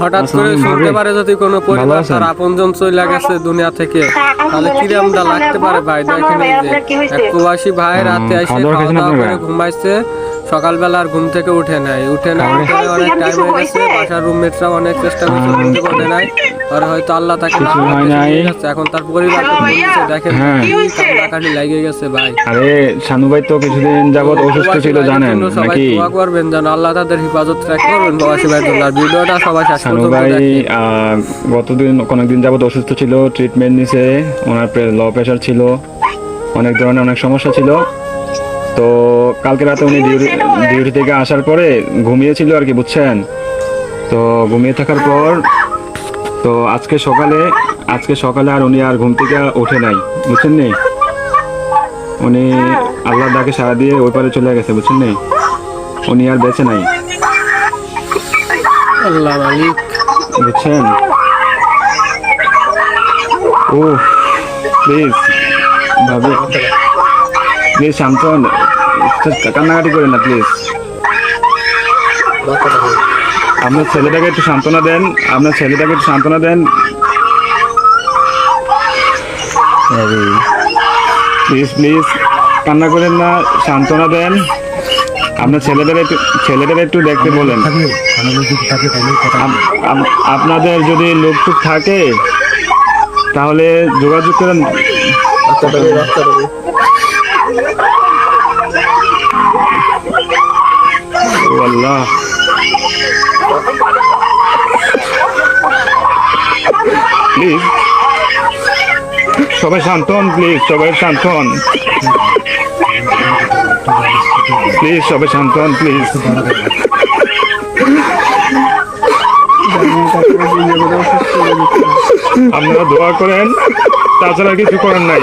হঠাৎ করে শুনতে পারে যদি কোনো পরিবার তার আপনজন চলে গেছে দুনিয়া থেকে, তাহলে কিরকমটা লাগতে পারে ভাই। দেখেন এই যে এক প্রবাসী ভাই রাতে এসে খাওয়া দাওয়া করে ঘুমাইছে, সকালবেলা আর ঘুম থেকে উঠে নাই অনেক টাইম হয়ে গেছে। বাসার রুমমেটরা অনেক চেষ্টা করছে, ঘুম থেকে ওঠে নাই। আর হয়তো আল্লাহ তাকে এখন তার পরিবার দেখেন কান্নাকাটি লেগে গেছে ভাই। আরে শানু ভাই তো কিছুদিন যাবত অসুস্থ ছিল জানেন নাকি? দোয়া করবেন যেন আল্লাহ তাদের হেফাজত করবেন প্রবাসী ভাইদের। আর ভিডিওটা সবাই শেষ শানু পর্যন্ত ভাই দেখেন। অনেকদিন যাবত অসুস্থ ছিল, ট্রিটমেন্ট নিছে, ওনার লো প্রেশার ছিল, অনেক ধরনের অনেক সমস্যা ছিল। তো কালকে রাতে উনি ডিউটি থেকে আসার পরে ঘুমিয়েছিল আর কি, বুঝছেন? তো ঘুমিয়ে থাকার পর তো আজকে সকালে আর উনি আর ঘুম থেকে ওঠে নাই, বুঝছেন নি? উনি আল্লাহর ডাকে সাড়া দিয়ে ওই পারে চলে গেছে, বুঝছেন নি? উনি আর বেঁচে নাই, আল্লাহ মালিক, বুঝছেন? ও প্লিজ ভাবি, প্লিজ শান্ত হন, কান্নাকাটি করেন না প্লিজ। আপনার ছেলেটাকে একটু সান্ত্বনা দেন, প্লিজ কান্না করেন না, সান্ত্বনা দেন। আপনার ছেলেদের একটু দেখতে বলেন। আপনাদের যদি লোকটুক থাকে তাহলে যোগাযোগ করেন। ও আল্লাহ, প্লিজ সবাই শান্ত হন, প্লিজ সবাই শান্ত হন, প্লিজ। আপনারা দোয়া করেন, তাছাড়া কিছু করার নাই।